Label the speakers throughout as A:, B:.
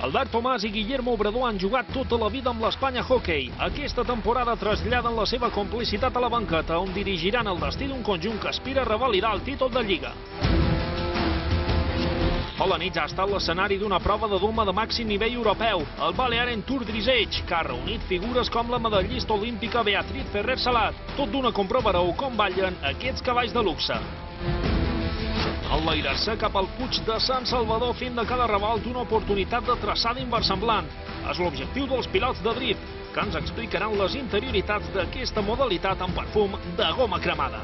A: Albert Tomàs i Guillermo Obrador han jugat tota la vida amb l'Espanya Hockey. Aquesta temporada traslladen la seva complicitat a la banqueta, on dirigiran el destí d'un conjunt que aspira a revalidar el títol de Lliga. Felanitx ha estat l'escenari d'una prova de doma de màxim nivell europeu, el Balearen Tour Dresage, que ha reunit figures com la medallista olímpica Beatriz Ferrer Salat. Tot d'una comprovareu com ballen aquests cavalls de luxe. Enlairar-se cap al Puig de Sant Salvador fent de cada revolt una oportunitat de traçada inversemblant. És l'objectiu dels pilots de drift, que ens explicaran les interioritats d'aquesta modalitat amb perfum de goma cremada.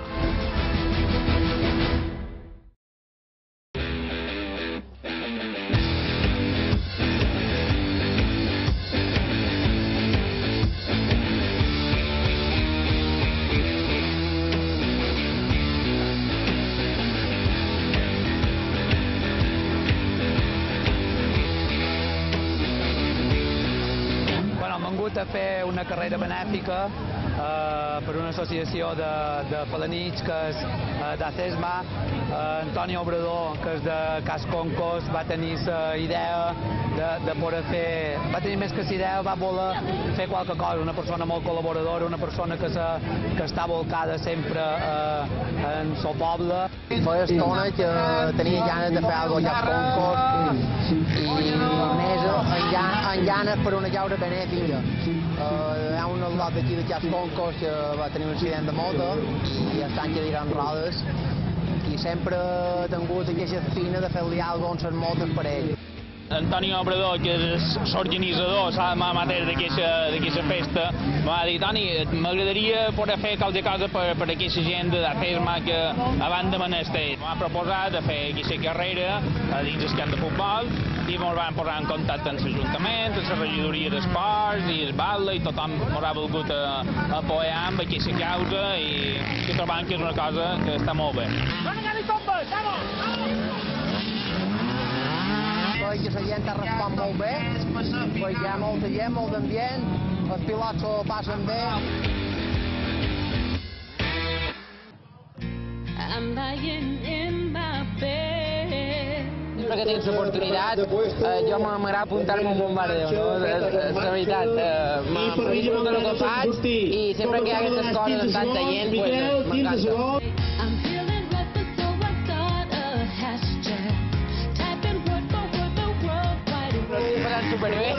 B: A fer una carrera benèfica per una associació de Felanitx, que és d'Acesma. Antoni Obrador, que és de Cas Concos, va tenir la idea de poder fer... Va tenir més que la idea, va voler fer qualque cosa. Una persona molt col·laboradora, una persona que està volcada sempre en el poble.
C: Fa estona que tenia ganes de fer alguna cosa a Concos i més en ganes per una llaura benèfica. Hi ha un lot d'aquí de Cas Concos que va tenir un accident de moto i estan quedant rodes i sempre he tingut aquesta fina de fer-li alguna cosa amb les motos per ell.
D: Antoni Obrador, que és l'organitzador mateix d'aquesta festa, m'ha dit: Toni, m'agradaria poder fer qualque cosa per aquesta gent d'Acesma que abans de menester. M'ha proposat de fer aquesta carrera dins el camp de futbol i ens vam posar en contacte amb l'Ajuntament, amb la regidoria d'esports i el Batlle, i tothom ens ha volgut apoyar amb aquesta causa i trobam que és una cosa que està molt bé.
C: Que la gent respon molt bé, perquè hi ha molta gent, molt d'ambient, els pilots s'ho passen bé.
E: Sempre que tens l'oportunitat, jo m'agrada apuntar-me a un bombardeo, no? És la veritat, m'aprofito del que faig i sempre que hi ha aquestes coses amb tanta gent, m'encanta. Superbé.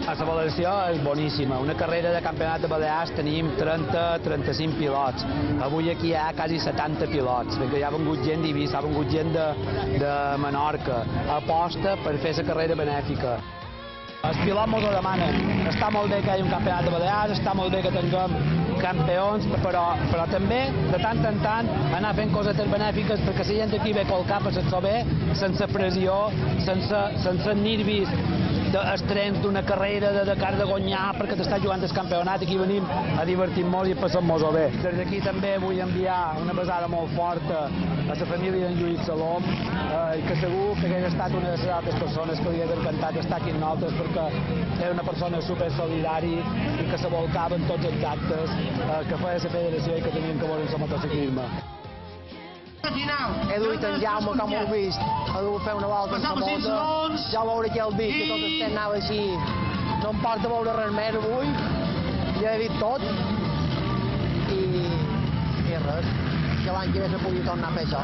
B: La valoració és boníssima. Una carrera de campionat de Balears tenim 30-35 pilots. Avui aquí hi ha quasi 70 pilots, perquè hi ha vengut gent d'Eivissa, ha vengut gent de Menorca. Aposta per fer la carrera benèfica. Els pilots ens ho demanen. Està molt bé que hi hagi un campionat de Balears, està molt bé que tinguem campions, però també, de tant en tant, anar fent cosetes benèfiques perquè la gent aquí ve colcar per ser bé, sense pressió, sense nervis estrens d'una carrera de cara de guanyar perquè t'està jugant el campionat. Aquí venim a divertir-nos i a passar-nos-ho bé. Des d'aquí també vull enviar una besada molt forta a la família d'en Lluís Salom, que segur que hagués estat una de les altres persones que li hagués encantat estar aquí amb nosaltres, perquè era una persona super solidari i que se volcava en tots els actes que feia la federació i que teníem que veure en el motociclisme.
C: He duit en Jaume, com heu vist, ha dut fer una volta amb la moto. Ja veure que el dit, que tot estem anava així. No em porta a veure res més avui. Ja he dit tot. I res, que l'any que ve se pugui tornar a fer això.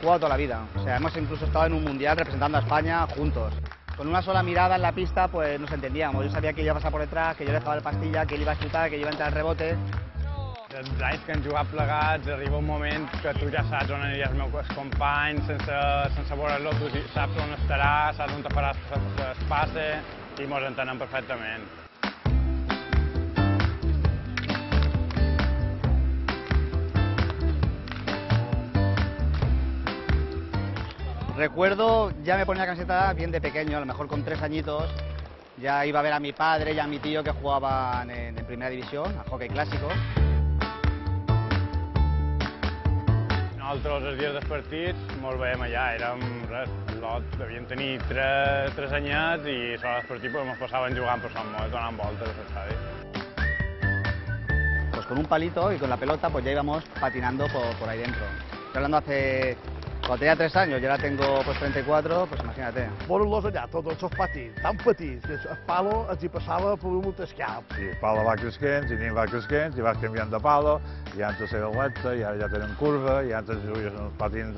F: jugado toda la vida. O sea, hemos incluso estado en un mundial representando a España juntos. Con una sola mirada en la pista pues nos entendíamos. Yo sabía que ella iba a pasar por detrás, que yo le dejaba la pastilla, que él iba a chutar, que yo iba a entrar al rebote.
G: Els anys que hem jugat plegats arriba un moment que tu ja saps on anirà el meu company, sense veure-lo, tu saps on estarà, saps on te faràs espace i mos entenem perfectament.
F: Recuerdo, ya me ponía la camiseta bien de pequeño, a lo mejor con 3 añitos, ya iba a ver a mi padre y a mi tío que jugaban en primera división, a hockey clásico.
G: Nosaltres, els dies dels partits, mos veiem allà, érem res, devíem tenir 3 anyets i sobre els partits ens passaven jugant per Sant Moix, donant voltes a l'estadi.
F: Pues con un palito y con la pelota pues ya íbamos patinando por ahí dentro. Estoy hablando hace... Cuando tenía 3 años, yo ahora tengo pues 34, pues imagínate.
H: Moren-los allà, tots els patins, tan petits, el palo els hi passava per un escap.
I: I el palo va creixent, i nin va creixent, i vas canviant de palo, i antes era recta, i ara ja tenen curva, i antes jugues uns patins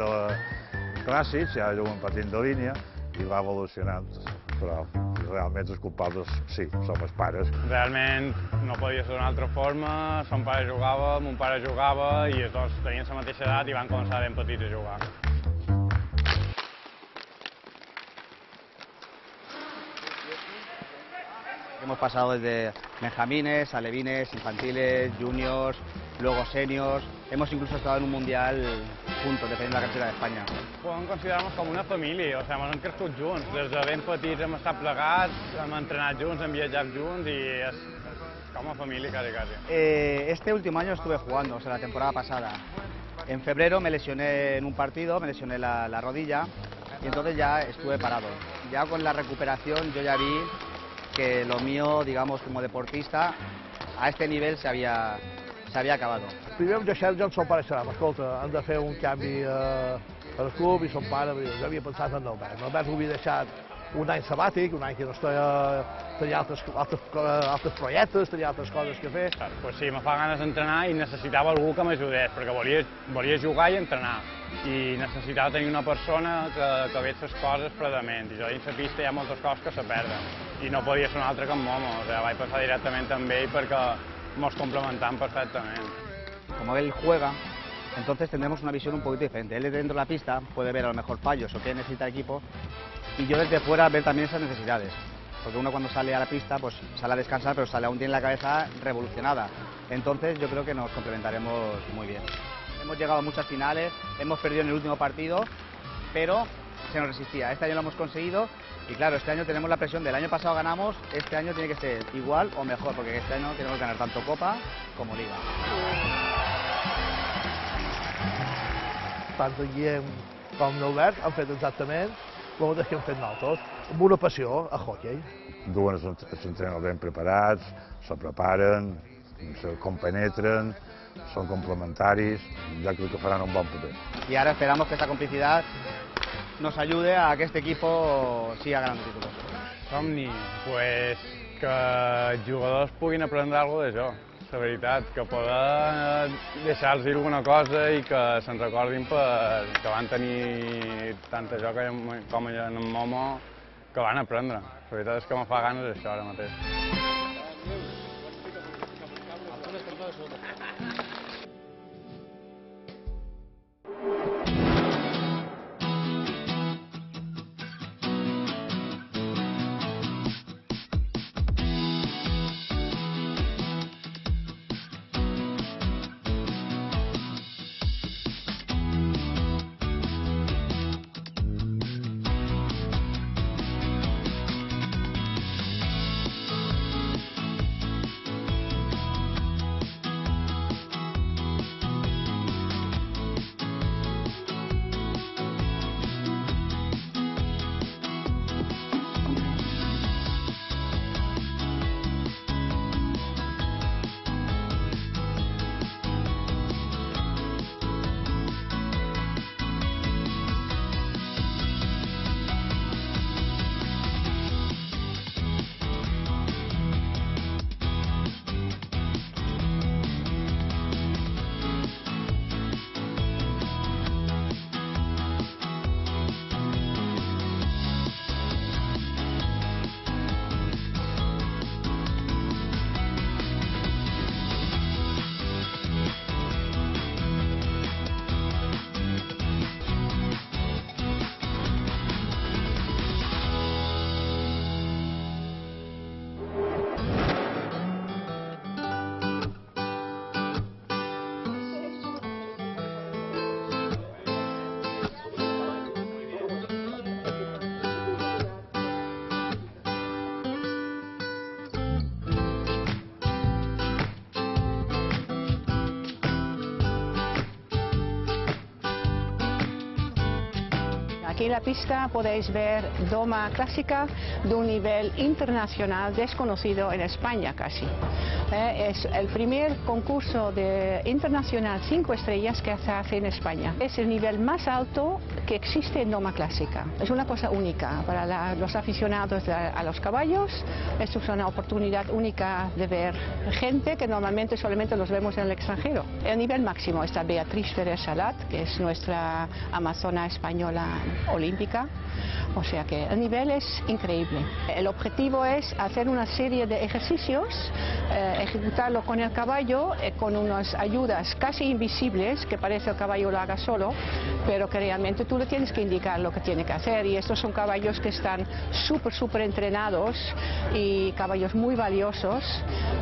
I: clàssics, i ara juguen patins de línia, i va evolucionant. Però realment els culpables, sí, som els pares.
G: Realment no podia ser d'una altra forma, son pare jugava, mon pare jugava, i els dos tenien la mateixa edat i van començar ben petits a jugar.
F: Hemos pasado desde benjamines, alevines, infantiles, juniors, luego seniors. Hemos incluso estado en un mundial juntos, defendiendo la camiseta de España.
G: Podem considerar-nos com una família, o sigui, hem crescut junts. Des de ben petits hem estat plegats, hem entrenat junts, hem viatjat junts i és com una família quasi.
F: Este último año estuve jugando, o sea, la temporada pasada. En febrero me lesioné en un partido, me lesioné la rodilla y entonces ya estuve parado. Ya con la recuperación yo ya vi que lo mío, digamos, como deportista, a este nivel se había acabado.
H: Primer vam deixar, jo amb son pare xerràvem, escolta, hem de fer un canvi al club i son pare, jo havia pensat en Albert. Albert ho havia deixat un any sabàtic, un any que no tenia altres projectes, tenia altres coses que fer.
G: Pues sí, me fa ganes d'entrenar i necessitava algú que m'ajudés, perquè volia jugar i entrenar. I necessitava tenir una persona que veig les coses fredament. I jo dins la pista hi ha moltes coses que se perden. I no podia ser un altre que en Momo. O sea, vaig passar directament amb ell perquè mos complementam perfectament.
F: Como él juega, entonces tendremos una visión un poquito diferente. Él dentro de la pista puede ver a lo mejor fallos o qué necesita el equipo y yo desde fuera ver también esas necesidades. Porque uno cuando sale a la pista pues sale a descansar pero sale aún tiene la cabeza revolucionada. Entonces yo creo que nos complementaremos muy bien. Hemos llegado a muchas finales, hemos perdido en el último partido, pero se nos resistía. Este año lo hemos conseguido y claro, este año tenemos la presión del año pasado ganamos, este año tiene que ser igual o mejor, porque este año tenemos que ganar tanto Copa como Liga.
H: Tant en Guillem com l'Albert han fet exactament el mateix que hem fet nosaltres, amb una passió a hockey.
I: Duen els entrenadors ben preparats, se preparen, se compenetren, son complementaris, yo creo que farán un bon paper.
F: Y ahora esperamos que esta complicidad nos ayude a que este equipo siga ganando títulos.
G: Somni, pues que els jugadors puguin aprendre alguna cosa d'això. La veritat, que poder deixar-los dir alguna cosa i que se'n recordin que van tenir tanta joc com en Momo que van aprendre. La veritat és que me fa ganes d'això ara mateix.
J: Aquí en la pista podéis ver doma clásica de un nivel internacional desconocido en España casi. Es el primer concurso internacional 5 estrellas que se hace en España. Es el nivel más alto que existe en doma clásica. Es una cosa única para los aficionados a los caballos. Esto es una oportunidad única de ver gente que normalmente solamente los vemos en el extranjero. El nivel máximo está Beatriz Ferrer Salat, que es nuestra amazona española olímpica. O sea que el nivel es increíble. El objetivo es hacer una serie de ejercicios, ejecutarlo con el caballo, con unas ayudas casi invisibles, que parece el caballo lo haga solo, pero que realmente tú le tienes que indicar lo que tiene que hacer. Y estos son caballos que están súper entrenados y caballos muy valiosos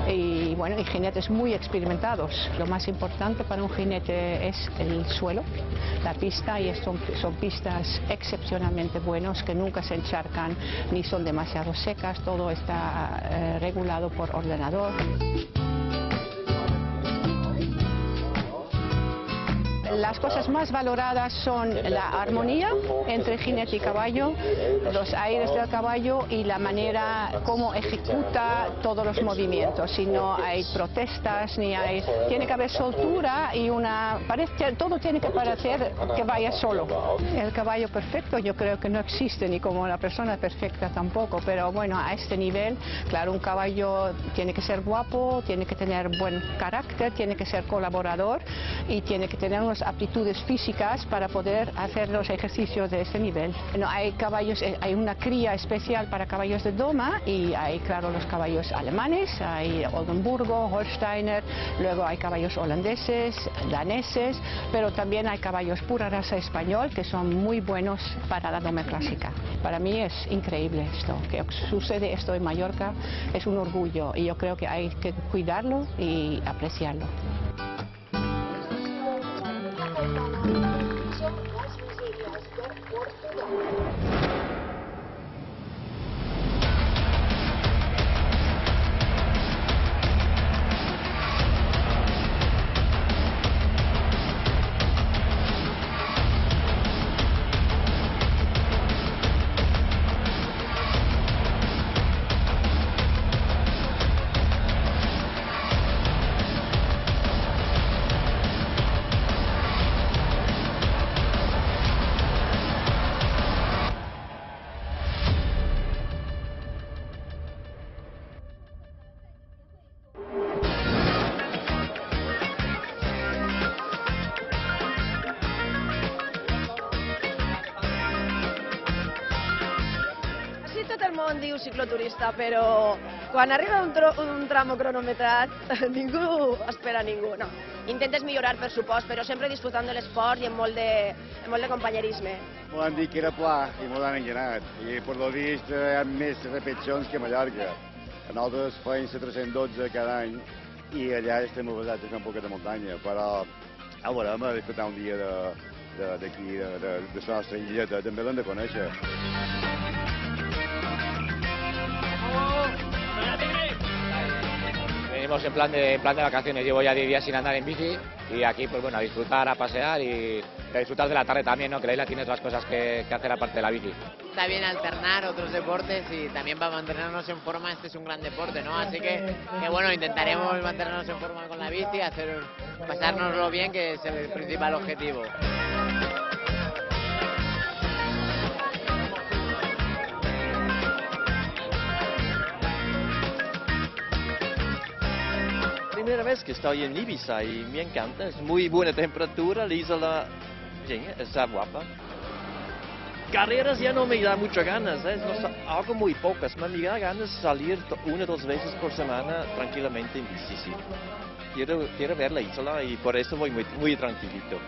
J: y bueno, y jinetes muy experimentados. Lo más importante para un jinete es el suelo, la pista, y son pistas excepcionalmente buenos que nunca se encharcan ni son demasiado secas. Todo está regulado por ordenador. Las cosas más valoradas son la armonía entre jinete y caballo, los aires del caballo y la manera como ejecuta todos los movimientos. Si no hay protestas, tiene que haber soltura y todo tiene que parecer que vaya solo. El caballo perfecto yo creo que no existe, ni como la persona perfecta tampoco, pero bueno, a este nivel, claro, un caballo tiene que ser guapo, tiene que tener buen carácter, tiene que ser colaborador y tiene que tener unas aptitudes físicas para poder hacer los ejercicios de ese nivel. No, hay caballos, hay una cría especial para caballos de doma y hay, claro, los caballos alemanes, hay Oldenburgo, Holsteiner, luego hay caballos holandeses, daneses, pero también hay caballos pura raza español que son muy buenos para la doma clásica. Para mí es increíble esto, que sucede esto en Mallorca, es un orgullo y yo creo que hay que cuidarlo y apreciarlo.
K: Tot diu cicloturista, però quan arriba un tramo cronometrat ningú espera ningú. No. Intentes millorar, per supost, però sempre disfrutant de l'esport i amb molt de companyerisme.
L: M'ho han dit que era pla i m'ho han enganat. I per lo vist hi ha més repeticions que a Mallorca. Nosaltres feim 312 cada any i allà estem basats en un poquet de muntanya, però veurem a disfrutar un dia d'aquí, de la nostra illeta, també l'hem de conèixer.
M: Venimos en plan de vacaciones, llevo ya 10 días sin andar en bici y aquí pues bueno, a disfrutar, a pasear y a disfrutar de la tarde también, ¿no? Que la isla tiene otras cosas que hacer aparte de la bici.
E: Está bien alternar otros deportes y también para mantenernos en forma este es un gran deporte, ¿no? Así que bueno, intentaremos mantenernos en forma con la bici, pasárnoslo bien, que es el principal objetivo.
N: Primera vez que estoy en Ibiza y me encanta, es muy buena temperatura, la isla está guapa. Carreras ya no me da muchas ganas, hago muy pocas, me da ganas de salir 1 o 2 veces por semana tranquilamente en bici. Sí. Quiero ver la isla y por eso voy muy tranquilito.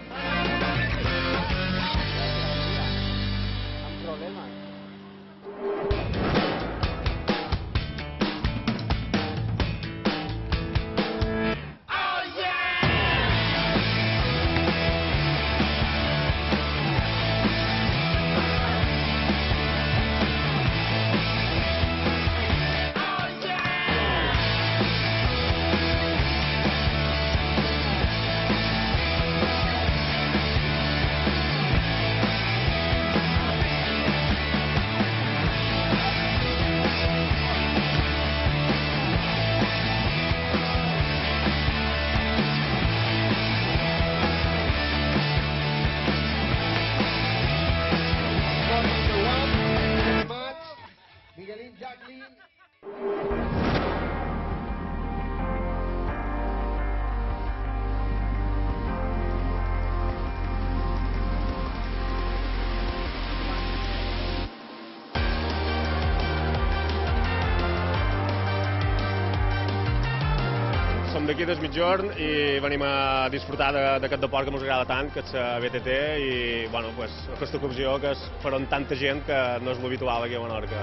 O: som d'aquí des mitjorn i venim a disfrutar d'aquest deport que ens agrada tant, que és la BTT, i bueno, pues, aquesta ocasió que es farà amb tanta gent que no és l'habitual aquí a Menorca.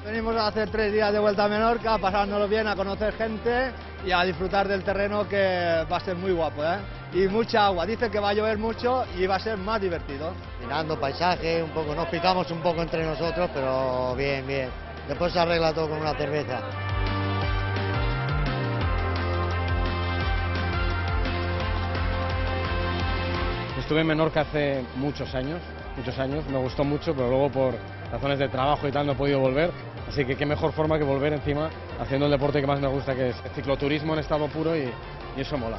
P: Venimos a hacer 3 días de vuelta a Menorca, pasándolo bien, a conocer gente y a disfrutar del terreno, que va a ser muy guapo, ¿eh? Y mucha agua, dicen que va a llover mucho y va a ser más divertido.
C: Mirando paisaje, un poco, nos picamos un poco entre nosotros, pero bien, bien. Después se arregla todo con una cerveza.
Q: Estuve en Menorca hace muchos años, me gustó mucho, pero luego por razones de trabajo y tal no he podido volver, así que qué mejor forma que volver encima haciendo el deporte que más me gusta, que es el cicloturismo en estado puro, y eso mola.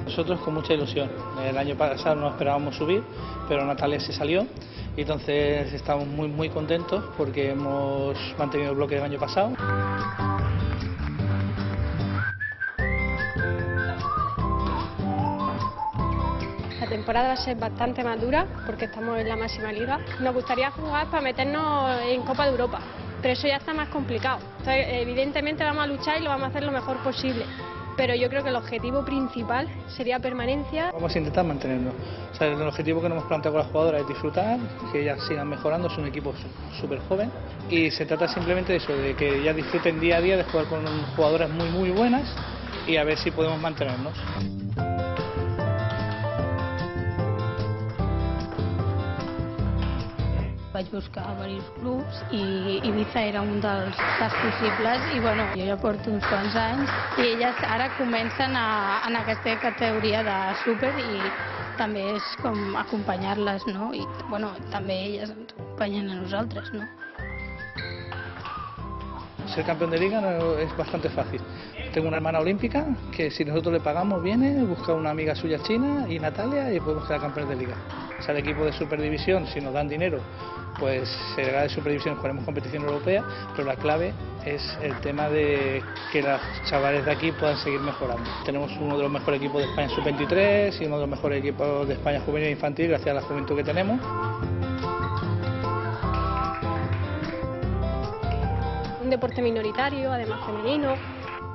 R: Nosotros con mucha ilusión. El año pasado no esperábamos subir, pero Natalia se salió y entonces estamos muy contentos porque hemos mantenido el bloque del año pasado.
S: La temporada va a ser bastante más dura porque estamos en la máxima liga. Nos gustaría jugar para meternos en Copa de Europa, pero eso ya está más complicado. Entonces, evidentemente vamos a luchar y lo vamos a hacer lo mejor posible. Pero yo creo que el objetivo principal sería permanencia.
R: Vamos a intentar mantenernos. O sea, el objetivo que nos hemos planteado con las jugadoras es disfrutar, que ellas sigan mejorando, es un equipo súper joven. Y se trata simplemente de eso, de que ellas disfruten día a día de jugar con jugadoras muy buenas y a ver si podemos mantenernos.
T: Vaig buscar diversos clubs i Ibiza era un dels possibles i bueno, jo ja porto uns quants anys i elles ara comencen en aquesta categoria de súper i també és com acompanyar-les, no? I bueno, també elles ens acompanyen a nosaltres, no?
R: Ser campeón de liga es bastante fácil. Tengo una hermana olímpica que si nosotros le pagamos viene, busca una amiga suya china y Natalia y podemos quedar campeones de liga. O sea, el equipo de superdivisión, si nos dan dinero, pues será de superdivisión, jugaremos competición europea, pero la clave es el tema de que los chavales de aquí puedan seguir mejorando. Tenemos uno de los mejores equipos de España sub-23 y uno de los mejores equipos de España juvenil e infantil gracias a la juventud que tenemos.
S: Un deporte minoritario, además femenino,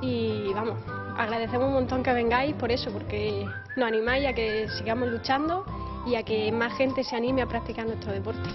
S: y vamos, agradecemos un montón que vengáis por eso, porque nos animáis a que sigamos luchando y a que más gente se anime a practicar nuestro deporte.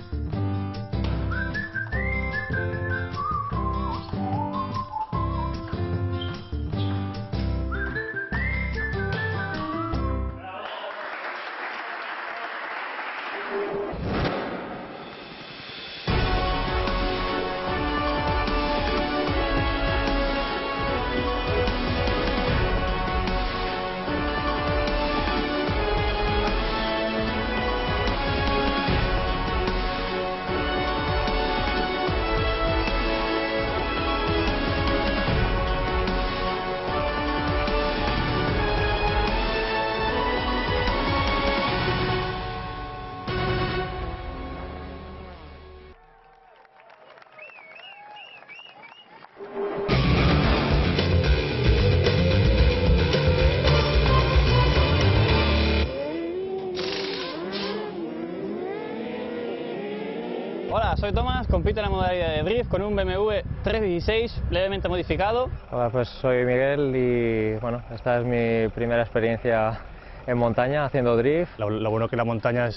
U: soy Tomás, compito en la modalidad de drift con un BMW 316 levemente modificado.
V: Hola, pues soy Miguel y bueno, esta es mi primera experiencia en montaña haciendo drift.
W: Lo bueno que la montaña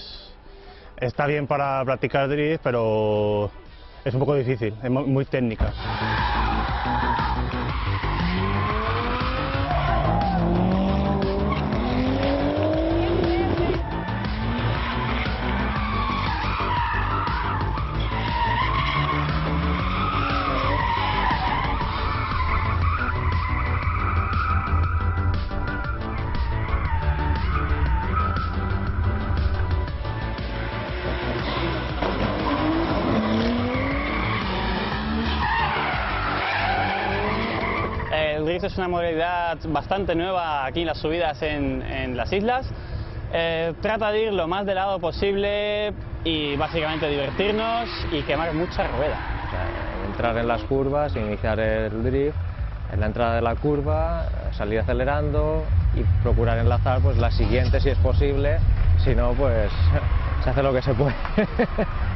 W: está bien para practicar drift, pero es un poco difícil, es muy técnica.
U: El drift es una modalidad bastante nueva aquí en las subidas en las islas. Trata de ir lo más de lado posible y básicamente divertirnos y quemar mucha rueda.
V: O sea, entrar en las curvas, iniciar el drift, en la entrada de la curva, salir acelerando y procurar enlazar pues la siguiente si es posible, si no pues se hace lo que se puede.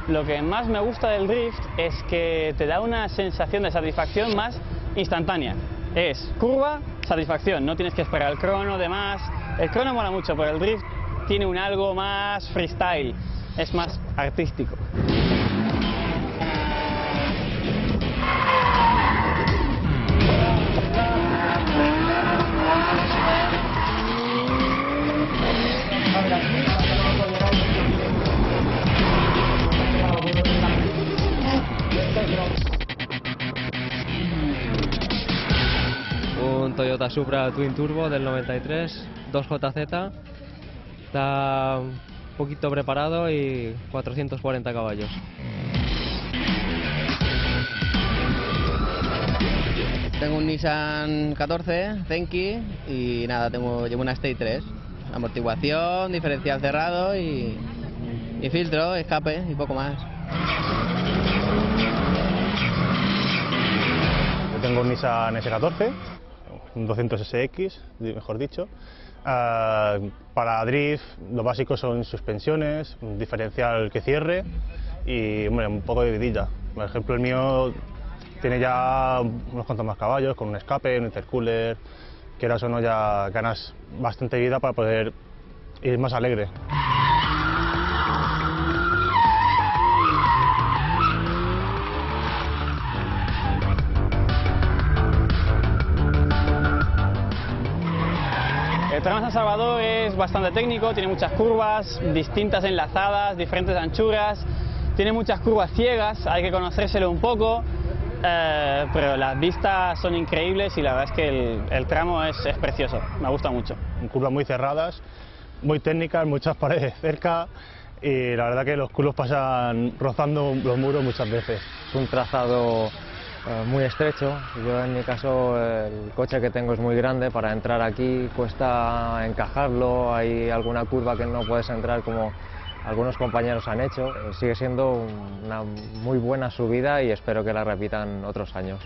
U: Lo que más me gusta del drift es que te da una sensación de satisfacción más instantánea. Es curva, satisfacción, no tienes que esperar el crono, demás. El crono mola mucho, pero el drift tiene un algo más freestyle, es más artístico.
V: Un Toyota Supra Twin Turbo del 93, 2JZ, está un poquito preparado y 440 caballos.
X: Tengo un Nissan 14 Zenki y nada, llevo una Stage 3, amortiguación, diferencial cerrado y filtro, escape y poco más.
W: Yo tengo un Nissan S14, un 200 SX, mejor dicho. Para drift lo básico son suspensiones, un diferencial que cierre y hombre, un poco de vidilla. Por ejemplo, el mío tiene ya unos cuantos más caballos, con un escape, un intercooler, quieras o no ya ganas bastante vida para poder ir más alegre.
U: El tramo San Salvador es bastante técnico, tiene muchas curvas, distintas enlazadas, diferentes anchuras, tiene muchas curvas ciegas, hay que conocérselo un poco, pero las vistas son increíbles y la verdad es que el tramo es precioso, me gusta mucho.
W: Curvas muy cerradas, muy técnicas, muchas paredes cerca y la verdad que los culos pasan rozando los muros muchas veces.
V: Es un trazado muy estrecho. Yo en mi caso el coche que tengo es muy grande, para entrar aquí cuesta encajarlo, hay alguna curva que no puedes entrar como algunos compañeros han hecho. Sigue siendo una muy buena subida y espero que la repitan otros años.